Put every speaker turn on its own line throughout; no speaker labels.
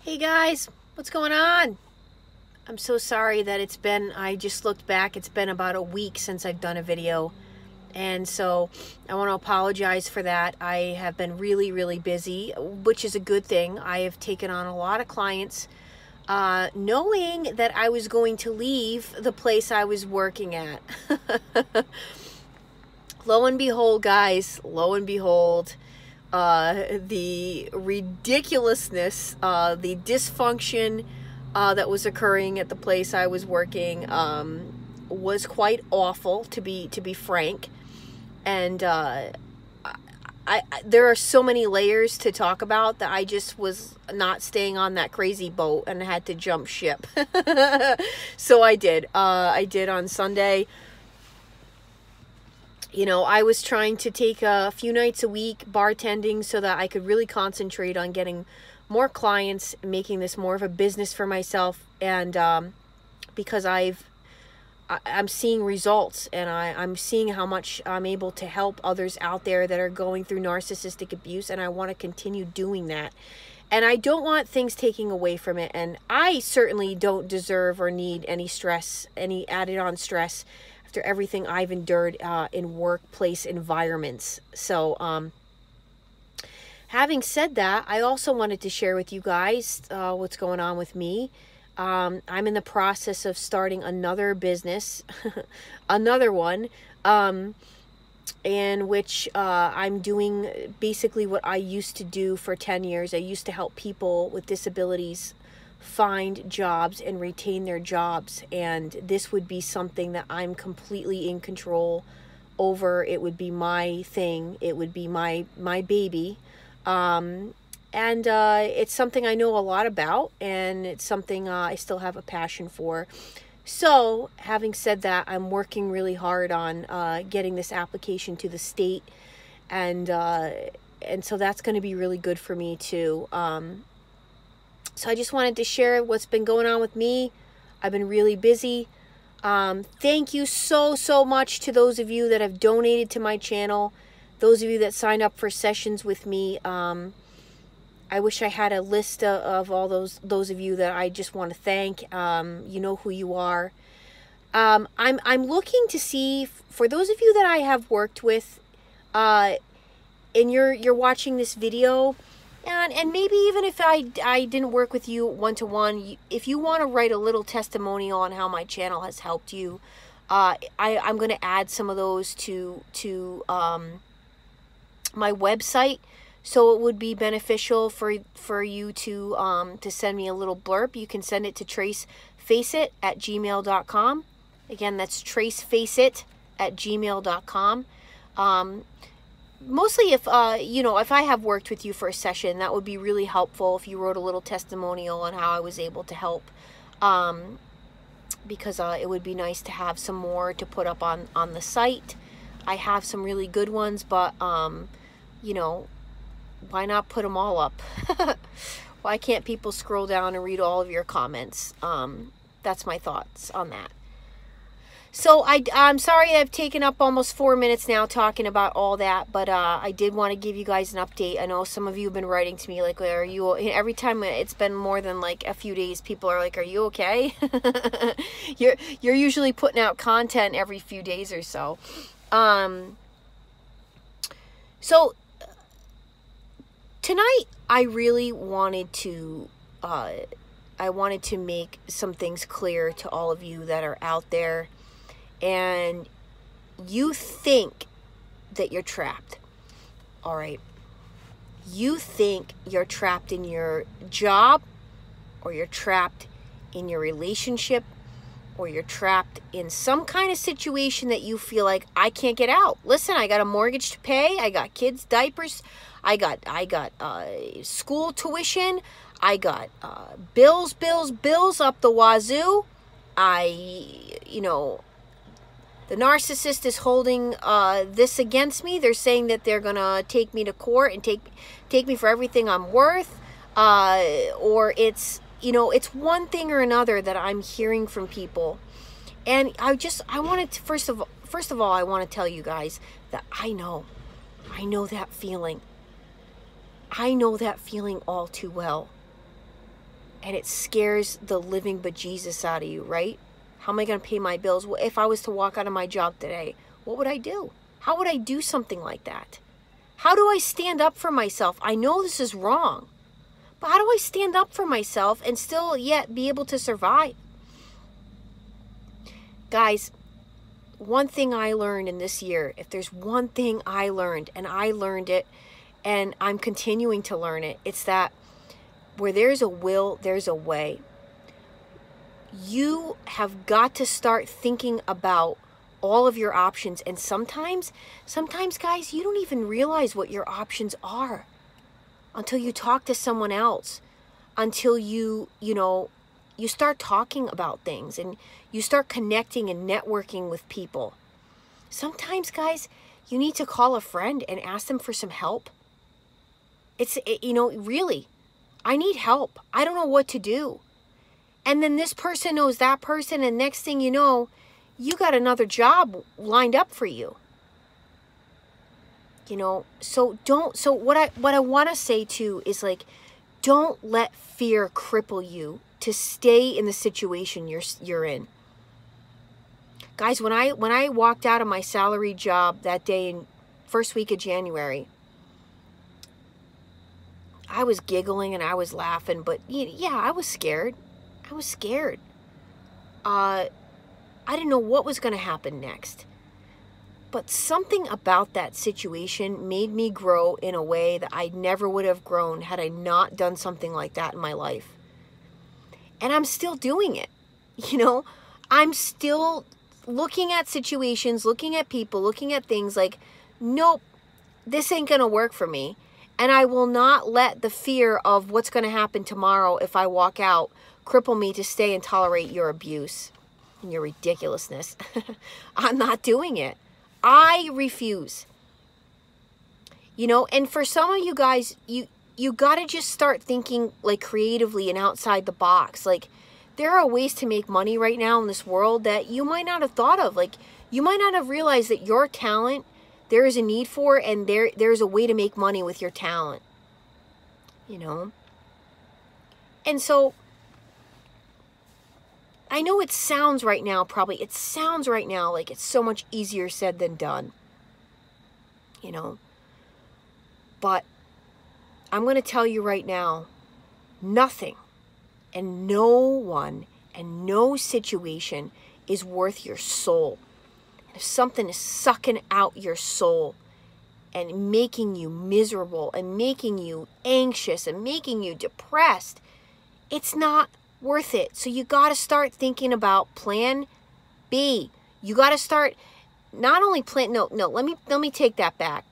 Hey guys, what's going on? I'm so sorry that I just looked back, it's been about a week since I've done a video. And so I want to apologize for that. I have been really busy, which is a good thing. I have taken on a lot of clients, knowing that I was going to leave the place I was working at. Lo and behold, guys, the ridiculousness, the dysfunction that was occurring at the place I was working was quite awful, to be frank. And there are so many layers to talk about that I just was not staying on that crazy boat and had to jump ship. So I did. I did on Sunday. You know, I was trying to take a few nights a week bartending so that I could really concentrate on getting more clients, making this more of a business for myself. And because I'm seeing results, and I'm seeing how much I'm able to help others out there that are going through narcissistic abuse, and I want to continue doing that. And I don't want things taking away from it, and I certainly don't deserve or need any stress, any added on stress after everything I've endured in workplace environments. So having said that, I also wanted to share with you guys what's going on with me. I'm in the process of starting another business, another one, in which I'm doing basically what I used to do for 10 years. I used to help people with disabilities find jobs and retain their jobs, and this would be something that I'm completely in control over. It would be my thing. It would be my baby. And it's something I know a lot about, and it's something I still have a passion for. So, having said that, I'm working really hard on getting this application to the state, and so that's going to be really good for me too. So I just wanted to share what's been going on with me. I've been really busy. Thank you so much to those of you that have donated to my channel, those of you that signed up for sessions with me. I wish I had a list of all those of you that I just want to thank. You know who you are. I'm looking to see, for those of you that I have worked with, and you're watching this video, and maybe even if I didn't work with you one-to-one, if you want to write a little testimonial on how my channel has helped you, I'm going to add some of those to my website. So it would be beneficial for you to send me a little blurb. You can send it to tracefaceit@gmail.com. Again, that's tracefaceit@gmail.com. Mostly if if I have worked with you for a session, that would be really helpful if you wrote a little testimonial on how I was able to help, because it would be nice to have some more to put up on the site. I have some really good ones, but why not put them all up? Why can't people scroll down and read all of your comments? That's my thoughts on that. So I'm sorry I've taken up almost 4 minutes now talking about all that, but I did want to give you guys an update. I know some of you have been writing to me like, are you, every time it's been more than like a few days, people are like, are you okay? You're usually putting out content every few days or so. So tonight I really wanted to make some things clear to all of you that are out there, and you think that you're trapped. All right. You think you're trapped in your job, or you're trapped in your relationship, or you're trapped in some kind of situation that you feel like, I can't get out. Listen, I got a mortgage to pay. I got kids' diapers. I got school tuition. I got bills up the wazoo. The narcissist is holding this against me. They're saying that they're gonna take me to court and take me for everything I'm worth. Or it's one thing or another that I'm hearing from people. And I wanted to, first of all, I want to tell you guys that I know that feeling. I know that feeling all too well. and it scares the living bejesus out of you, right? How am I going to pay my bills? Well, if I was to walk out of my job today, what would I do? How would I do something like that? How do I stand up for myself? I know this is wrong, but how do I stand up for myself and still yet be able to survive? Guys, one thing I learned in this year, if there's one thing I learned, and I learned it, and I'm continuing to learn it, it's that where there's a will, there's a way. You have got to start thinking about all of your options. And sometimes, guys, you don't even realize what your options are until you talk to someone else, until you start talking about things and you start connecting and networking with people. Sometimes, guys, you need to call a friend and ask them for some help. Really, I need help. I don't know what to do. And then this person knows that person, and next thing you know, you got another job lined up for you. So what I want to say too is, like, don't let fear cripple you to stay in the situation you're in. Guys, when I walked out of my salary job that day in first week of January, I was giggling and I was laughing, but yeah, I was scared. I was scared. I didn't know what was going to happen next. But something about that situation made me grow in a way that I never would have grown had I not done something like that in my life. And I'm still doing it. I'm still looking at situations, looking at people, looking at things like, nope, this ain't going to work for me. And I will not let the fear of what's going to happen tomorrow if I walk out cripple me to stay and tolerate your abuse and your ridiculousness. I'm not doing it. I refuse. And for some of you guys, you got to just start thinking, like, creatively and outside the box. Like, there are ways to make money right now in this world that you might not have thought of. Like, you might not have realized that your talent, there is a need for, and there's a way to make money with your talent. And so I know it sounds right now like it's so much easier said than done. But I'm going to tell you right now, nothing and no one and no situation is worth your soul. And if something is sucking out your soul and making you miserable and making you anxious and making you depressed, it's not worth it. So you got to start thinking about plan B. You got to start not only let me take that back.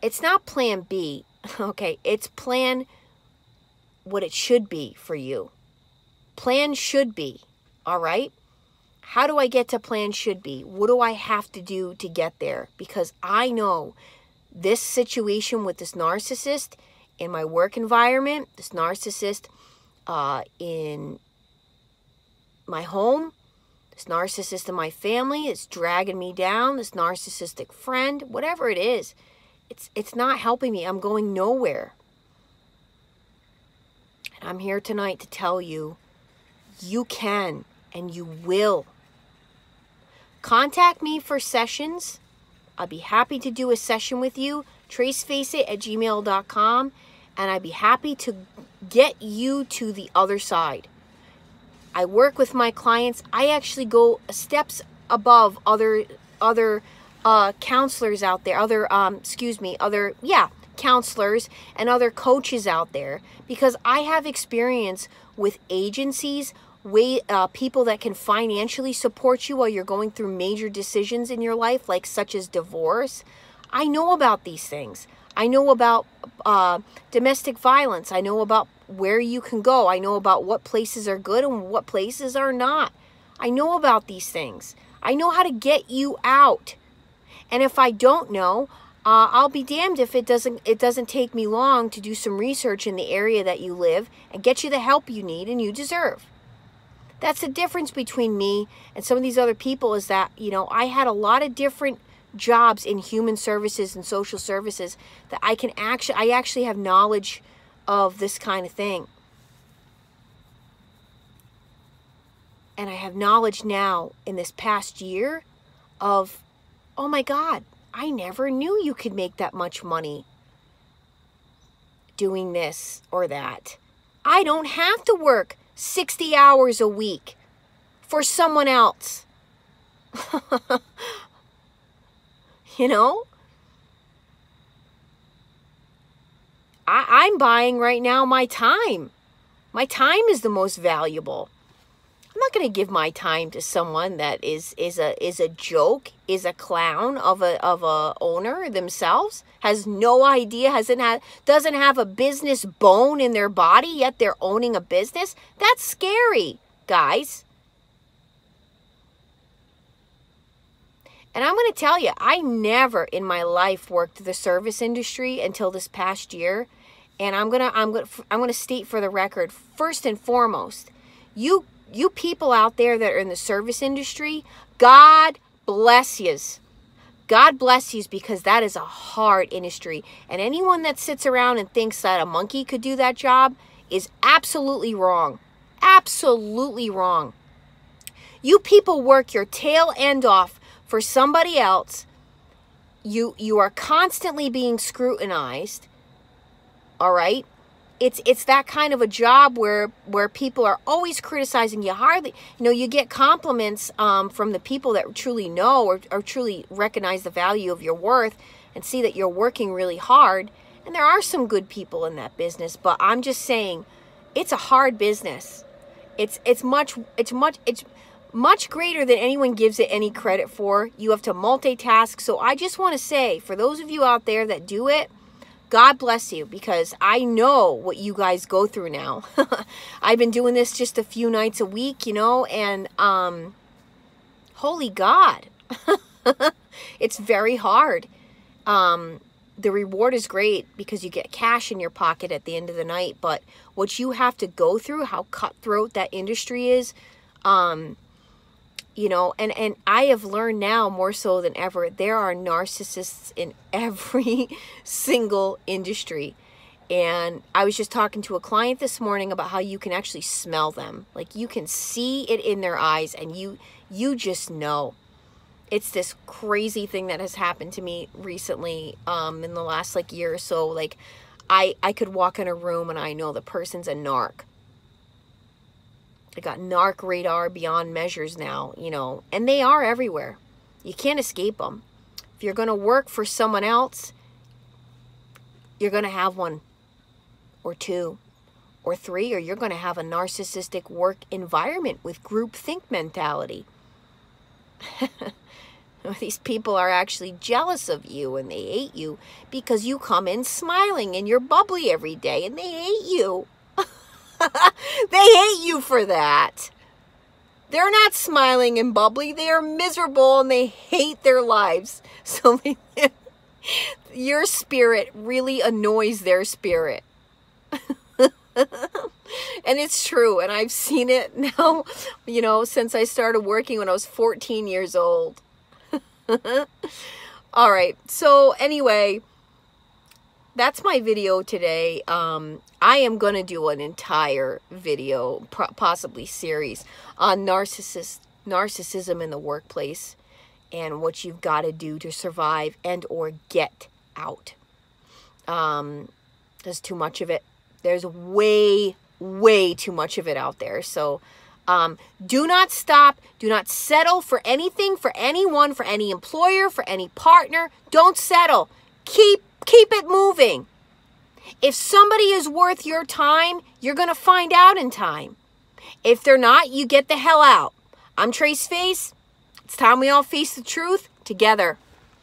It's not plan B. Okay, it's plan what it should be for you. Plan should be, all right? How do I get to plan should be? What do I have to do to get there? Because I know this situation with this narcissist in my work environment, this narcissist in my home, this narcissist in my family is dragging me down, this narcissistic friend, whatever it is, it's not helping me. I'm going nowhere. And I'm here tonight to tell you, you can and you will. Contact me for sessions. I'd be happy to do a session with you. tracefaceit@gmail.com, and I'd be happy to get you to the other side. I work with my clients. I actually go steps above other counselors out there, counselors and other coaches out there, because I have experience with agencies, people that can financially support you while you're going through major decisions in your life, like such as divorce. I know about these things. I know about domestic violence. I know about where you can go. I know about what places are good and what places are not. I know about these things. I know how to get you out. And if I don't know, I'll be damned if it doesn't take me long to do some research in the area that you live and get you the help you need and you deserve. That's the difference between me and some of these other people, is that, I had a lot of different jobs in human services and social services that I actually have knowledge of this kind of thing. And I have knowledge now in this past year of, oh my God, I never knew you could make that much money doing this or that. I don't have to work 60 hours a week for someone else. You know? I'm buying right now my time. My time is the most valuable. I'm not going to give my time to someone that is a joke, is a clown of a owner themselves, has no idea, doesn't have a business bone in their body, yet they're owning a business. That's scary, guys. And I'm going to tell you, I never in my life worked the service industry until this past year. And I'm going to state for the record, first and foremost, you people out there that are in the service industry, God bless yous. God bless yous, because that is a hard industry. And anyone that sits around and thinks that a monkey could do that job is absolutely wrong. Absolutely wrong. You people work your tail end off for somebody else. You are constantly being scrutinized. All right? It's that kind of a job where people are always criticizing you. Hardly, you get compliments from the people that truly know or truly recognize the value of your worth and see that you're working really hard. And there are some good people in that business, but I'm just saying, it's a hard business. It's much greater than anyone gives it any credit for. You have to multitask. So I just want to say, for those of you out there that do it, God bless you, because I know what you guys go through now. I've been doing this just a few nights a week, and holy God, it's very hard. The reward is great because you get cash in your pocket at the end of the night, but what you have to go through, how cutthroat that industry is, and I have learned now more so than ever, there are narcissists in every single industry. And I was just talking to a client this morning about how you can actually smell them. Like, you can see it in their eyes, and you just know. It's this crazy thing that has happened to me recently in the last year or so. Like, I could walk in a room and I know the person's a narc. They got narc radar beyond measures now, and they are everywhere. You can't escape them. If you're going to work for someone else, you're going to have one or two or three, or you're going to have a narcissistic work environment with groupthink mentality. These people are actually jealous of you, and they hate you because you come in smiling and you're bubbly every day, and they hate you. They hate you for that. They're not smiling and bubbly. They are miserable and they hate their lives. So your spirit really annoys their spirit. And it's true. And I've seen it now, since I started working when I was 14 years old. All right. So anyway, that's my video today. I am going to do an entire video, possibly series, on narcissism in the workplace and what you've got to do to survive and or get out. There's too much of it. There's way too much of it out there. So do not stop. Do not settle for anything, for anyone, for any employer, for any partner. Don't settle. Keep it moving. If somebody is worth your time, you're going to find out in time. If they're not, you get the hell out. I'm Trace Face. It's time we all face the truth together.